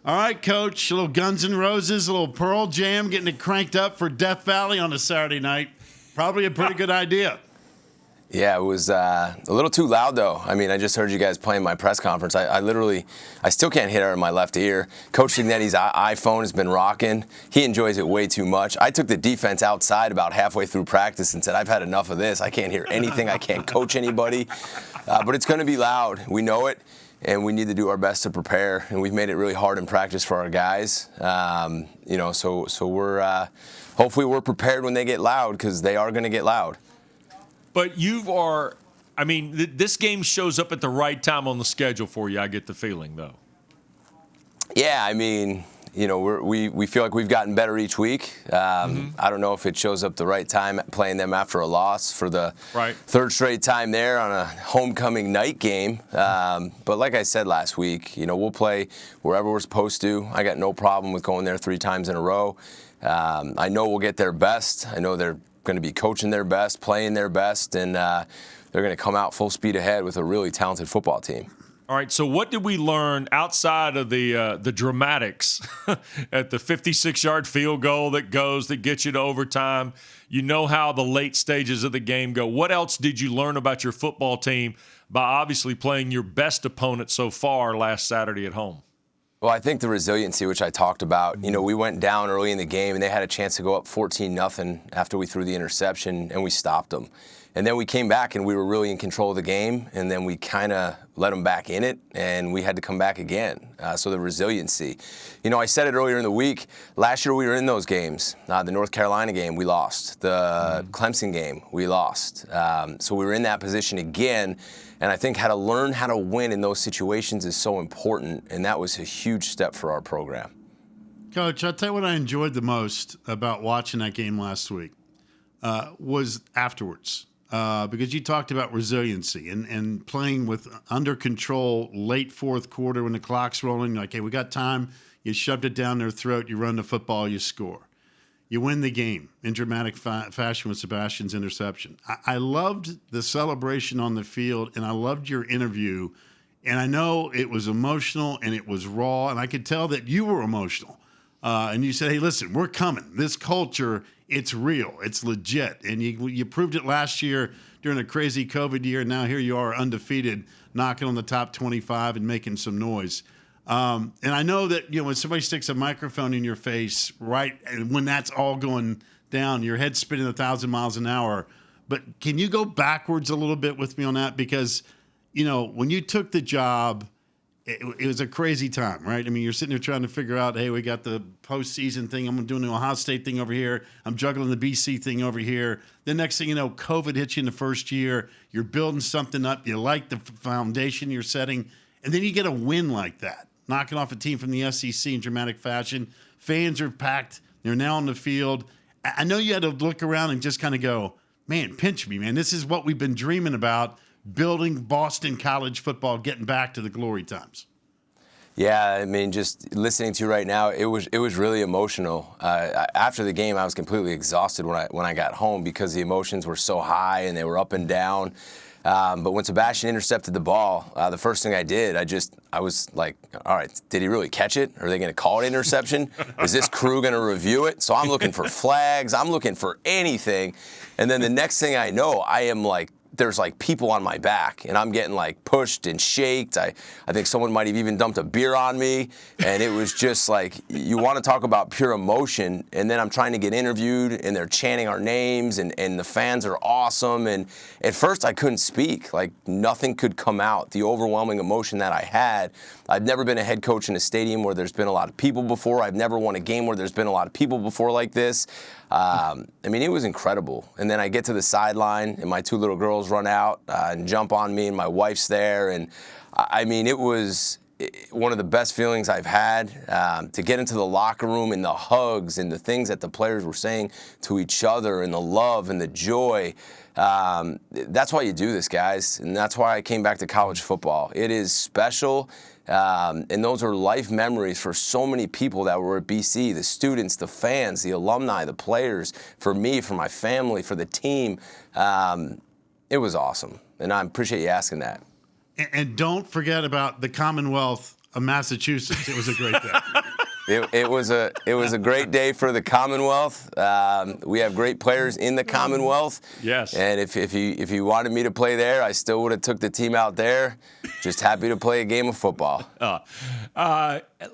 All right, Coach. A little Guns N' Roses, a little Pearl Jam, getting it cranked up for Death Valley on a Saturday night. Probably a pretty good idea. Yeah, it was a little too loud, though. I mean, I just heard you guys playing my press conference. I still can't hit it out of my left ear. Coach Signetti's iPhone has been rocking. He enjoys it way too much. I took the defense outside about halfway through practice and said, I've had enough of this. I can't hear anything. I can't coach anybody. But it's going to be loud. We know it, and we need to do our best to prepare. And we've made it really hard in practice for our guys. So we're hopefully we're prepared when they get loud, because they are going to get loud. But this game shows up at the right time on the schedule for you, I get the feeling, though. Yeah, I mean, we feel like we've gotten better each week. I don't know if it shows up the right time playing them after a loss for the third straight time there on a homecoming night game. But like I said last week, we'll play wherever we're supposed to. I got no problem with going there 3 times in a row. I know we'll get their best. I know they're going to be coaching their best, playing their best, and they're going to come out full speed ahead with a really talented football team. All right, so what did we learn outside of the dramatics at the 56-yard field goal that gets you to overtime? You know how the late stages of the game go. What else did you learn about your football team by obviously playing your best opponent so far last Saturday at home? Well, I think the resiliency, which I talked about, we went down early in the game, and they had a chance to go up 14-0 after we threw the interception, and we stopped them. And then we came back, and we were really in control of the game, and then we kind of let them back in it, and we had to come back again. So the resiliency. I said it earlier in the week. Last year we were in those games. The North Carolina game, we lost. The Clemson game, we lost. So we were in that position again, and I think how to learn how to win in those situations is so important, and that was a huge step for our program. Coach, I'll tell you what I enjoyed the most about watching that game last week was afterwards. Because you talked about resiliency and playing with under control late fourth quarter when the clock's rolling. Like, hey, we got time. You shoved it down their throat. You run the football. You score. You win the game in dramatic fashion with Sebastian's interception. I loved the celebration on the field, and I loved your interview. And I know it was emotional and it was raw, and I could tell that you were emotional. And you said, hey, listen, we're coming. This culture, it's real. It's legit. And you proved it last year during a crazy COVID year. And now here you are undefeated, knocking on the top 25 and making some noise. And I know that, when somebody sticks a microphone in your face, right, and when that's all going down, your head's spinning 1,000 miles an hour. But can you go backwards a little bit with me on that? Because, when you took the job, it was a crazy time, right? I mean, you're sitting there trying to figure out, hey, we got the postseason thing. I'm doing the Ohio State thing over here. I'm juggling the BC thing over here. The next thing you know, COVID hits you in the first year. You're building something up. You like the foundation you're setting. And then you get a win like that, knocking off a team from the SEC in dramatic fashion. Fans are packed. They're now on the field. I know you had to look around and just kind of go, man, pinch me, man. This is what we've been dreaming about. Building Boston college football, getting back to the glory times. Yeah, I mean, just listening to you right now, it was really emotional. After the game, I was completely exhausted when I got home because the emotions were so high and they were up and down. But when Sebastian intercepted the ball, the first thing I did, I was like, all right, did he really catch it? Are they going to call it interception? Is this crew going to review it? So I'm looking for flags. I'm looking for anything. And then the next thing I know, I am like, there's like people on my back and I'm getting like pushed and shaked. I think someone might have even dumped a beer on me. And it was just like, you want to talk about pure emotion. And then I'm trying to get interviewed and they're chanting our names and the fans are awesome. And at first I couldn't speak, like nothing could come out. The overwhelming emotion that I had. I've never been a head coach in a stadium where there's been a lot of people before. I've never won a game where there's been a lot of people before like this. I mean, it was incredible. And then I get to the sideline, and my 2 little girls run out and jump on me, and my wife's there. And, I mean, it was one of the best feelings I've had to get into the locker room and the hugs and the things that the players were saying to each other and the love and the joy. That's why you do this, guys, and that's why I came back to college football. It is special. And those are life memories for so many people that were at BC, the students, the fans, the alumni, the players, for me, for my family, for the team. It was awesome, and I appreciate you asking that. And don't forget about the Commonwealth of Massachusetts. It was a great day. It was a great day for the Commonwealth. We have great players in the Commonwealth. Yes. And if you wanted me to play there, I still would have took the team out there. Just happy to play a game of football.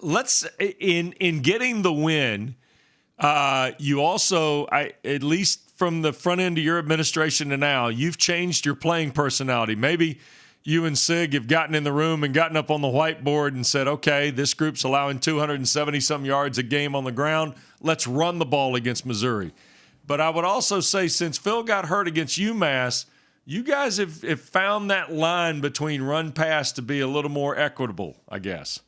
Let's in getting the win. You also, at least from the front end of your administration to now, you've changed your playing personality. Maybe you and Sig have gotten in the room and gotten up on the whiteboard and said, okay, this group's allowing 270-some yards a game on the ground. Let's run the ball against Missouri. But I would also say since Phil got hurt against UMass, you guys have found that line between run-pass to be a little more equitable, I guess.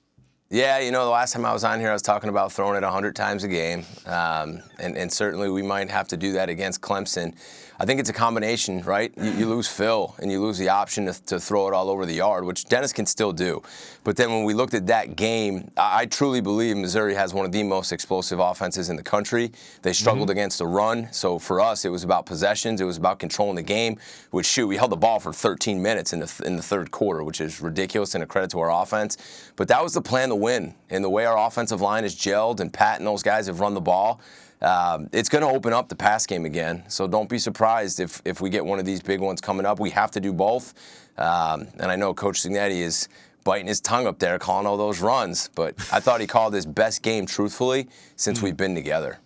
Yeah, the last time I was on here, I was talking about throwing it 100 times a game. And certainly we might have to do that against Clemson. I think it's a combination, right? You lose Phil, and you lose the option to throw it all over the yard, which Dennis can still do. But then when we looked at that game, I truly believe Missouri has one of the most explosive offenses in the country. They struggled against the run. So for us, it was about possessions. It was about controlling the game, which, we held the ball for 13 minutes in the third quarter, which is ridiculous and a credit to our offense. But that was the plan to win. And the way our offensive line is gelled and Pat and those guys have run the ball, it's going to open up the pass game again. So don't be surprised if we get one of these big ones coming up. We have to do both. And I know Coach Signetti is biting his tongue up there calling all those runs. But I thought he called his best game, truthfully, since we've been together.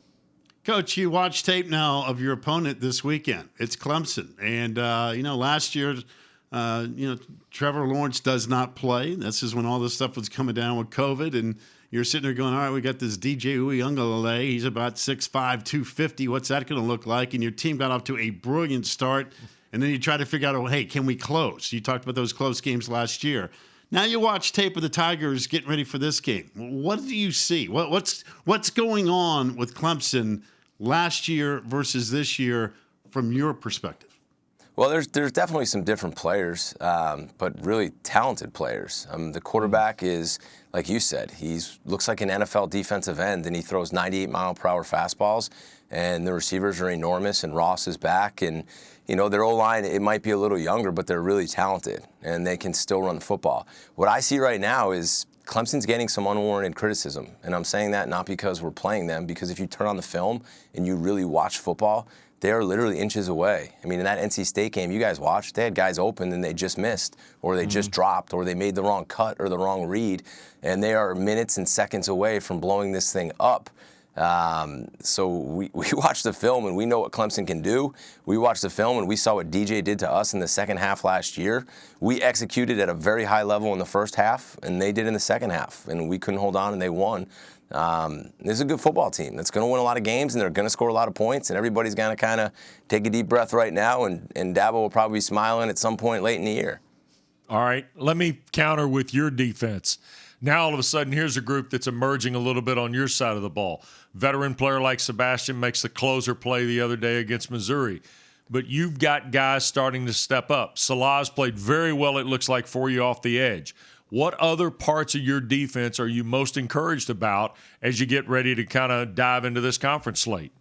Coach, you watch tape now of your opponent this weekend. It's Clemson. And, last year, Trevor Lawrence does not play. This is when all this stuff was coming down with COVID. And you're sitting there going, all right, we got this DJ Uiagalelei. He's about 6'5", 250. What's that going to look like? And your team got off to a brilliant start. And then you try to figure out, hey, can we close? You talked about those close games last year. Now you watch tape of the Tigers getting ready for this game. What do you see? What's going on with Clemson last year versus this year from your perspective? Well, there's definitely some different players, but really talented players. The quarterback is, like you said, looks like an NFL defensive end, and he throws 98-mile-per-hour fastballs, and the receivers are enormous, and Ross is back. And, their O-line, it might be a little younger, but they're really talented, and they can still run the football. What I see right now is Clemson's getting some unwarranted criticism, and I'm saying that not because we're playing them, because if you turn on the film and you really watch football, they are literally inches away. I mean, in that NC State game you guys watched, they had guys open and they just missed, or they just dropped, or they made the wrong cut or the wrong read, and they are minutes and seconds away from blowing this thing up. So we watched the film and we know what Clemson can do. We watched the film and we saw what DJ did to us in the second half last year. We executed at a very high level in the first half, and they did in the second half, and we couldn't hold on and they won. This is a good football team that's going to win a lot of games, and they're going to score a lot of points, and everybody's going to kind of take a deep breath right now, and Dabo will probably be smiling at some point late in the year. All right, let me counter with your defense. Now all of a sudden, here's a group that's emerging a little bit on your side of the ball. Veteran player like Sebastian makes the closer play the other day against Missouri. But you've got guys starting to step up. Salah's played very well, it looks like, for you off the edge. What other parts of your defense are you most encouraged about as you get ready to kind of dive into this conference slate?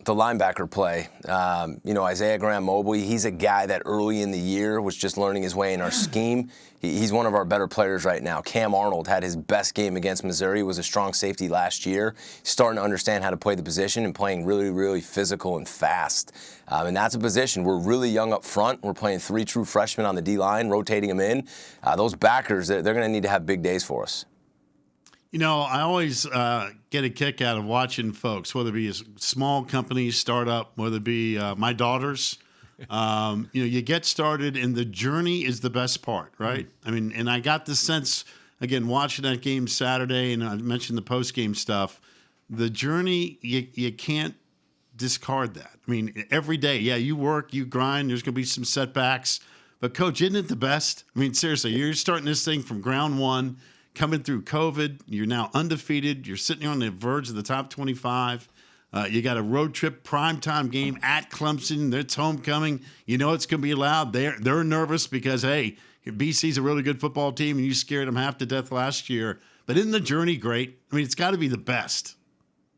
The linebacker play. Isaiah Graham-Mobley, he's a guy that early in the year was just learning his way in our scheme. He's one of our better players right now. Cam Arnold had his best game against Missouri, was a strong safety last year. He's starting to understand how to play the position and playing really, really physical and fast. And that's a position. We're really young up front. We're playing 3 true freshmen on the D-line, rotating them in. Those backers, they're going to need to have big days for us. I always get a kick out of watching folks, whether it be a small company, startup, whether it be my daughters. You get started, and the journey is the best part, right? I mean, and I got the sense, again, watching that game Saturday, and I mentioned the post-game stuff, the journey, you can't discard that. I mean, every day, you work, you grind, there's going to be some setbacks. But, Coach, isn't it the best? I mean, seriously, you're starting this thing from ground one, coming through COVID, you're now undefeated. You're sitting on the verge of the top 25. You got a road trip primetime game at Clemson. It's homecoming. You know it's going to be loud. They're nervous because, hey, BC's a really good football team, and you scared them half to death last year. But isn't the journey great? I mean, it's got to be the best.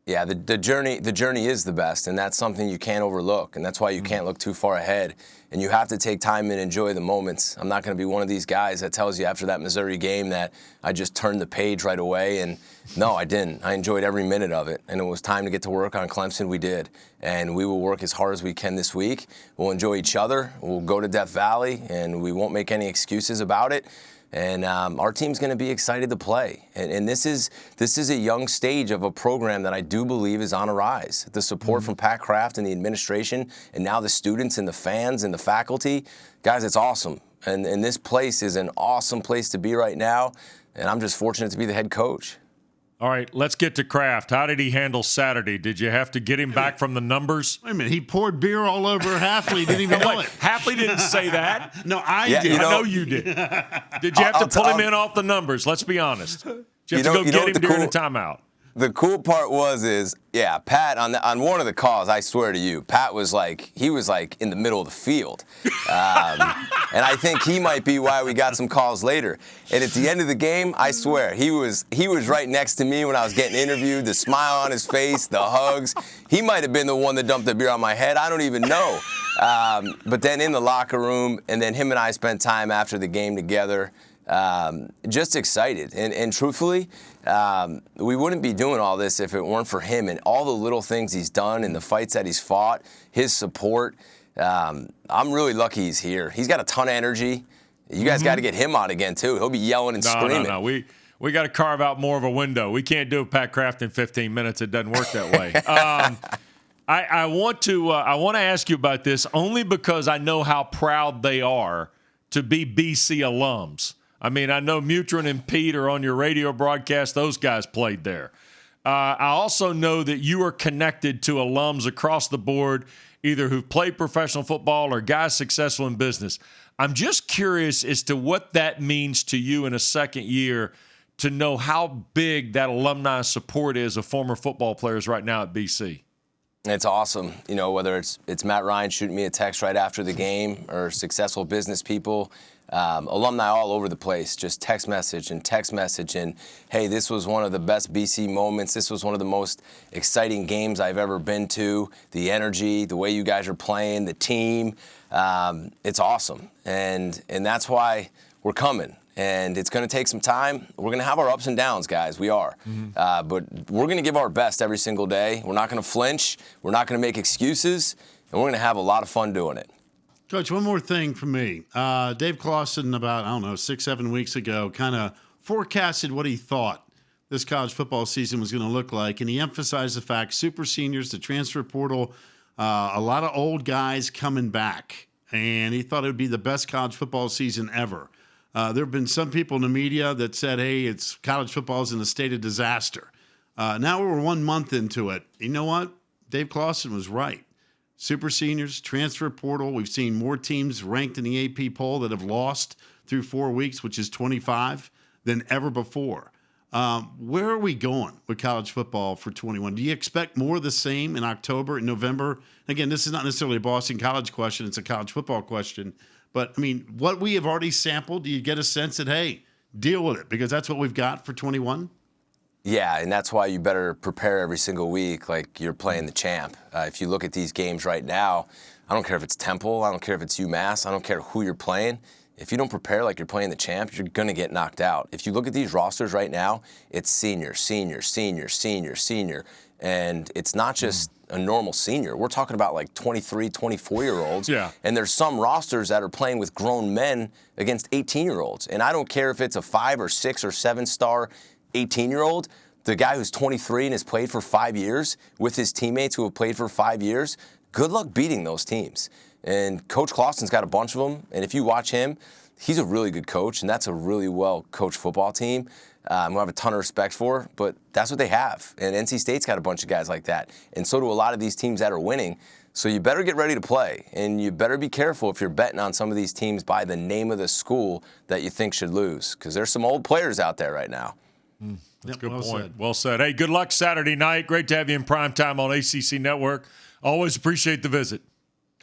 Yeah, the journey is the best, and that's something you can't overlook, and that's why you can't look too far ahead, and you have to take time and enjoy the moments. I'm not going to be one of these guys that tells you after that Missouri game that I just turned the page right away, and no, I didn't. I enjoyed every minute of it, and it was time to get to work on Clemson. We did, and we will work as hard as we can this week. We'll enjoy each other. We'll go to Death Valley, and we won't make any excuses about it. And our team's going to be excited to play. And this is a young stage of a program that I do believe is on a rise. The support from Pat Kraft and the administration, and now the students and the fans and the faculty, guys, it's awesome. And this place is an awesome place to be right now. And I'm just fortunate to be the head coach. All right, let's get to Kraft. How did he handle Saturday? Did you have to get him back from the numbers? Wait a minute. He poured beer all over Hafley. Didn't even know it. Hafley didn't say that. No, I did. I know you did. Did you have to pull him in off the numbers? Let's be honest. Did you have to go get him during the timeout? The cool part was Pat, on one of the calls, I swear to you, Pat was like in the middle of the field. And I think he might be why we got some calls later. And at the end of the game, I swear, he was right next to me when I was getting interviewed, the smile on his face, the hugs. He might have been the one that dumped the beer on my head. I don't even know. But then in the locker room, and then him and I spent time after the game together. Just excited. And truthfully, we wouldn't be doing all this if it weren't for him and all the little things he's done and the fights that he's fought, his support. I'm really lucky he's here. He's got a ton of energy. You guys got to get him out again, too. He'll be yelling and screaming. No. We got to carve out more of a window. We can't do a Pat Kraft in 15 minutes. It doesn't work that way. I want to ask you about this only because I know how proud they are to be BC alums. I mean, I know Mutrin and Pete are on your radio broadcast. Those guys played there. I also know that you are connected to alums across the board, either who've played professional football or guys successful in business. I'm just curious as to what that means to you in a second year to know how big that alumni support is of former football players right now at BC. It's awesome. You know, whether it's Matt Ryan shooting me a text right after the game or successful business people, alumni all over the place, just text message. And, hey, this was one of the best BC moments. This was one of the most exciting games I've ever been to. The energy, the way you guys are playing, the team, it's awesome. And that's why we're coming. And it's going to take some time. We're going to have our ups and downs, guys. We are. But we're going to give our best every single day. We're not going to flinch. We're not going to make excuses. And we're going to have a lot of fun doing it. Coach, one more thing from me. Dave Clawson, about, 6-7 weeks ago, kind of forecasted what he thought this college football season was going to look like. And he emphasized the fact super seniors, the transfer portal, a lot of old guys coming back. And he thought it would be the best college football season ever. There have been some people in the media that said, hey, it's college football is in a state of disaster. Now we're 1 month into it. You know what? Dave Clawson was right. Super seniors, transfer portal. We've seen more teams ranked in the AP poll that have lost through 4 weeks, which is 25, than ever before. Where are we going with college football for 21? Do you expect more of the same in October and November? Again, this is not necessarily a Boston College question. It's a college football question. But, I mean, what we have already sampled, do you get a sense that, hey, deal with it because that's what we've got for 21? Yeah, and that's why you better prepare every single week like you're playing the champ. If you look at these games right now, I don't care if it's Temple, I don't care if it's UMass, I don't care who you're playing. If you don't prepare like you're playing the champ, you're going to get knocked out. If you look at these rosters right now, it's senior, senior, senior, senior, senior. And it's not just a normal senior. We're talking about like 23, 24-year-olds. Yeah. And there's some rosters that are playing with grown men against 18-year-olds. And I don't care if it's a 5 or 6 or 7-star 18-year-old, the guy who's 23 and has played for 5 years with his teammates who have played for 5 years, good luck beating those teams. And Coach Clawson's got a bunch of them. And if you watch him, he's a really good coach, and that's a really well-coached football team. We have a ton of respect for, but that's what they have. And NC State's got a bunch of guys like that. And so do a lot of these teams that are winning. So you better get ready to play. And you better be careful if you're betting on some of these teams by the name of the school that you think should lose. Because there's some old players out there right now. That's a good point. Well said. Hey, good luck Saturday night. Great to have you in primetime on ACC Network. Always appreciate the visit.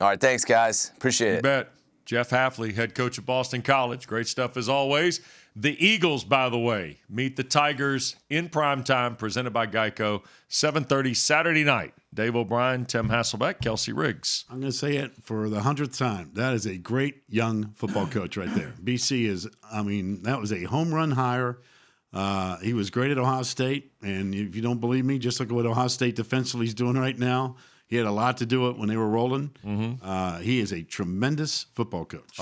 All right, thanks, guys. Appreciate it. You bet. Jeff Hafley, head coach of Boston College. Great stuff as always. The Eagles, by the way, meet the Tigers in primetime, presented by Geico, 7:30 Saturday night. Dave O'Brien, Tim Hasselbeck, Kelsey Riggs. I'm going to say it for the 100th time. That is a great young football coach right there. BC is, that was a home run hire. He was great at Ohio State. And if you don't believe me, just look at what Ohio State defensively is doing right now. He had a lot to do it when they were rolling. He is a tremendous football coach.